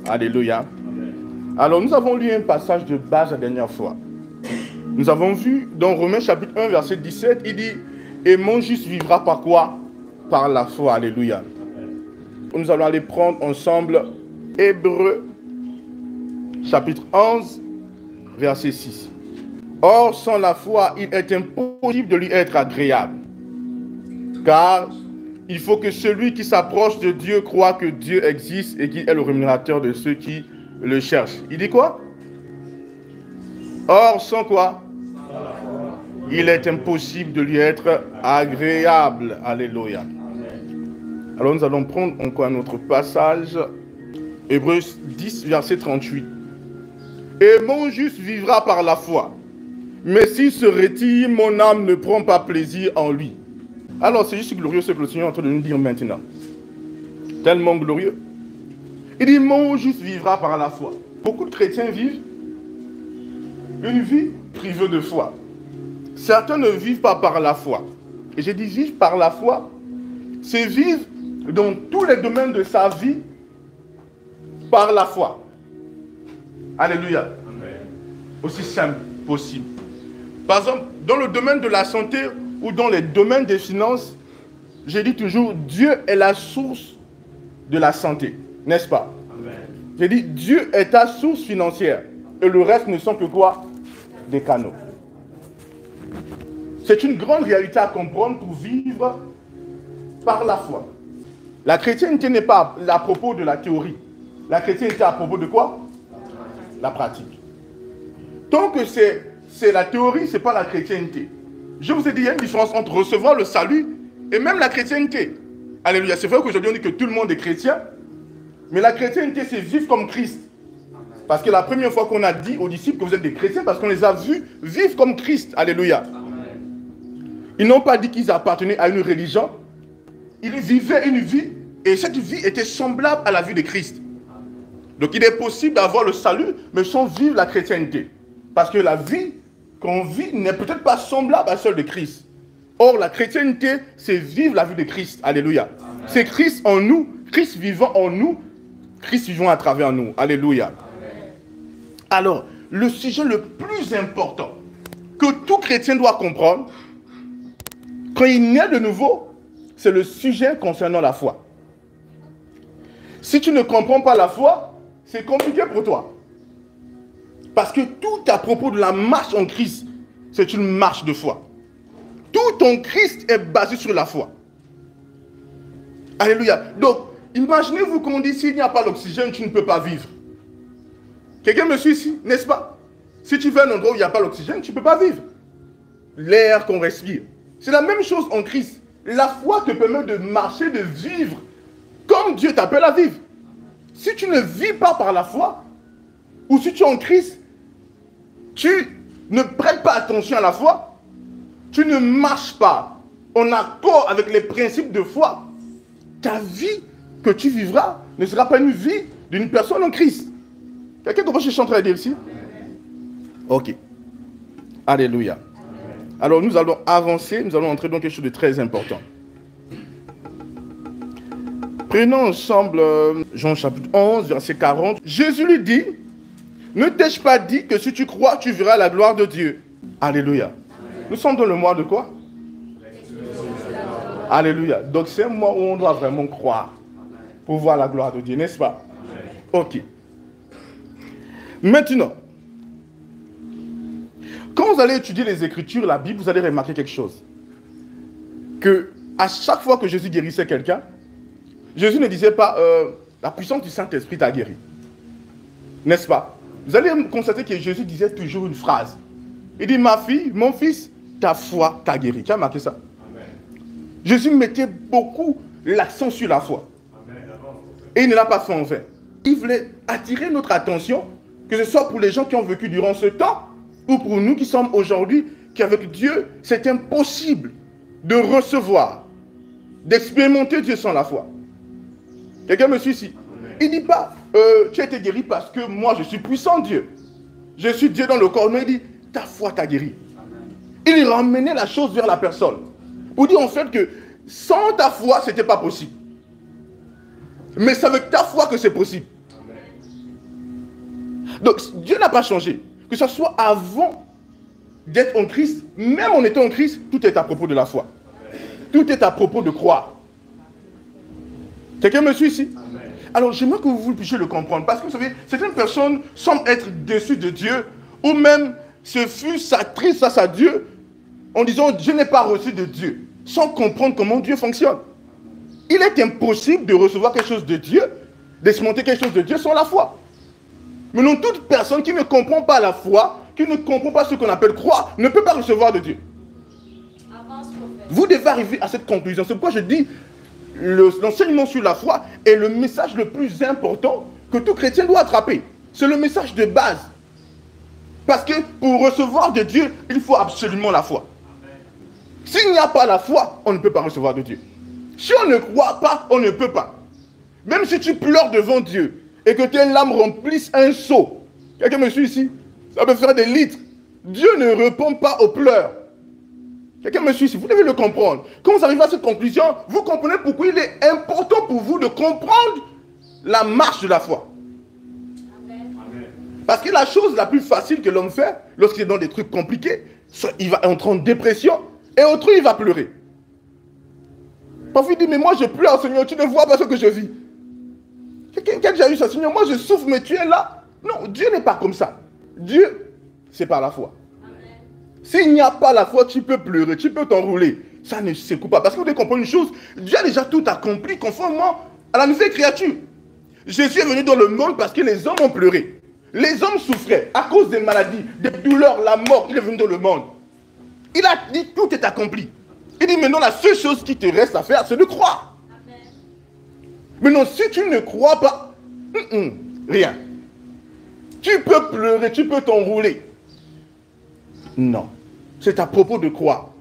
Alléluia. Alors, nous avons lu un passage de base la dernière fois. Nous avons vu dans Romains chapitre 1, verset 17, il dit « Et mon juste vivra par quoi? Par la foi. » Alléluia. Nous allons aller prendre ensemble Hébreux chapitre 11, verset 6. « Or, sans la foi, il est impossible de lui être agréable. Car il faut que celui qui s'approche de Dieu croit que Dieu existe et qu'il est le rémunérateur de ceux qui le cherchent. » Il dit quoi? Or, sans quoi? Il est impossible de lui être agréable. Alléluia. Alors nous allons prendre encore un autre passage. Hébreux 10, verset 38. Et mon juste vivra par la foi. Mais s'il se retire, mon âme ne prend pas plaisir en lui. Alors c'est juste glorieux ce que le Seigneur est en train de nous dire maintenant. Tellement glorieux. Il dit mon juste vivra par la foi. Beaucoup de chrétiens vivent une vie privée de foi. Certains ne vivent pas par la foi. Et j'ai dit vivre par la foi, c'est vivre dans tous les domaines de sa vie par la foi. Alléluia. Amen. Aussi simple possible. Par exemple, dans le domaine de la santé ou dans les domaines des finances, j'ai dit toujours Dieu est la source de la santé. N'est-ce pas? Amen. J'ai dit Dieu est ta source financière. Et le reste ne sont que quoi? Des canaux. C'est une grande réalité à comprendre pour vivre par la foi. La chrétienté n'est pas à propos de la théorie. La chrétienté est à propos de quoi? La pratique. Tant que c'est la théorie, ce n'est pas la chrétienté. Je vous ai dit, il y a une différence entre recevoir le salut et même la chrétienté. Alléluia. C'est vrai qu'aujourd'hui on dit que tout le monde est chrétien, mais la chrétienté c'est vivre comme Christ. Parce que la première fois qu'on a dit aux disciples que vous êtes des chrétiens, parce qu'on les a vus vivre comme Christ. Alléluia. Ils n'ont pas dit qu'ils appartenaient à une religion. Ils vivaient une vie et cette vie était semblable à la vie de Christ. Donc il est possible d'avoir le salut, mais sans vivre la chrétienté. Parce que la vie qu'on vit n'est peut-être pas semblable à celle de Christ. Or, la chrétienté, c'est vivre la vie de Christ. Alléluia. C'est Christ en nous, Christ vivant en nous, Christ vivant à travers nous. Alléluia. Amen. Alors, le sujet le plus important que tout chrétien doit comprendre, quand il naît de nouveau, c'est le sujet concernant la foi. Si tu ne comprends pas la foi, c'est compliqué pour toi. Parce que tout à propos de la marche en Christ, c'est une marche de foi. Tout en Christ est basé sur la foi. Alléluia. Donc, imaginez-vous qu'on dit s'il n'y a pas l'oxygène, tu ne peux pas vivre. Quelqu'un me suit ici, n'est-ce pas? Si tu vas à un endroit où il n'y a pas l'oxygène, tu ne peux pas vivre. L'air qu'on respire. C'est la même chose en Christ. La foi te permet de marcher, de vivre comme Dieu t'appelle à vivre. Si tu ne vis pas par la foi, ou si tu es en Christ, tu ne prêtes pas attention à la foi, tu ne marches pas en accord avec les principes de foi, ta vie que tu vivras ne sera pas une vie d'une personne en Christ. Quelqu'un comprend ce que je suis en train de dire ici? Ok. Alléluia. Alors nous allons avancer, nous allons entrer dans quelque chose de très important. Prenons ensemble Jean chapitre 11, verset 40. Jésus lui dit, ne t'ai-je pas dit que si tu crois, tu verras la gloire de Dieu? Alléluia. Nous sommes dans le mois de quoi? Alléluia. Donc c'est un mois où on doit vraiment croire pour voir la gloire de Dieu, n'est-ce pas? Ok. Maintenant, quand vous allez étudier les Écritures, la Bible, vous allez remarquer quelque chose. Que à chaque fois que Jésus guérissait quelqu'un, Jésus ne disait pas la puissance du Saint-Esprit t'a guéri. N'est-ce pas? Vous allez constater que Jésus disait toujours une phrase. Il dit, ma fille, mon fils, ta foi t'a guéri. Qui a marqué ça? Amen. Jésus mettait beaucoup l'accent sur la foi. Amen. Et il ne l'a pas fait en vain. Il voulait attirer notre attention, que ce soit pour les gens qui ont vécu durant ce temps, ou pour nous qui sommes aujourd'hui, qu'avec Dieu, c'est impossible de recevoir, d'expérimenter Dieu sans la foi. Quelqu'un me suit ici? Il ne dit pas, tu as été guéri parce que moi je suis puissant Dieu. Je suis Dieu dans le corps. Mais il dit, ta foi t'a guéri. Amen. Il ramenait la chose vers la personne. Pour dire en fait que sans ta foi, ce n'était pas possible. Mais c'est avec ta foi que c'est possible. Amen. Donc, Dieu n'a pas changé. Que ce soit avant d'être en Christ, même en étant en Christ, tout est à propos de la foi. Tout est à propos de croire. Quelqu'un me suit ici? Alors, j'aimerais que vous puissiez le comprendre. Parce que vous savez, certaines personnes semblent être déçues de Dieu, ou même se fût triste face à Dieu, en disant, je n'ai pas reçu de Dieu, sans comprendre comment Dieu fonctionne. Il est impossible de recevoir quelque chose de Dieu, d'expérimenter quelque chose de Dieu sans la foi. Mais non, toute personne qui ne comprend pas la foi, qui ne comprend pas ce qu'on appelle croire, ne peut pas recevoir de Dieu. Vous devez arriver à cette conclusion. C'est pourquoi je dis, l'enseignement sur la foi est le message le plus important que tout chrétien doit attraper. C'est le message de base. Parce que pour recevoir de Dieu, il faut absolument la foi. S'il n'y a pas la foi, on ne peut pas recevoir de Dieu. Si on ne croit pas, on ne peut pas. Même si tu pleures devant Dieu et que tes larmes remplissent un seau, quelqu'un me suit ici? Ça peut faire des litres. Dieu ne répond pas aux pleurs. Quelqu'un me suit ici? Vous devez le comprendre. Quand vous arrivez à cette conclusion, vous comprenez pourquoi il est important pour vous de comprendre la marche de la foi. Parce que la chose la plus facile que l'homme fait, lorsqu'il est dans des trucs compliqués, il va entrer en dépression et autrui il va pleurer. Parfois il dit, mais moi je pleure, Seigneur, tu ne vois pas ce que je vis. Quelqu'un qui a déjà eu ça, Seigneur, moi je souffre, mais tu es là. Non, Dieu n'est pas comme ça. Dieu, c'est par la foi. S'il n'y a pas la foi, tu peux pleurer, tu peux t'enrouler. Ça ne s'écoute pas. Parce que vous devez comprendre une chose, Dieu a déjà tout accompli conformément à la nouvelle créature. Jésus est venu dans le monde parce que les hommes ont pleuré. Les hommes souffraient à cause des maladies, des douleurs, la mort. Il est venu dans le monde. Il a dit tout est accompli. Il dit maintenant la seule chose qui te reste à faire, c'est de croire. Maintenant si tu ne crois pas, rien. Tu peux pleurer, tu peux t'enrouler. Non. C'est à propos de croire.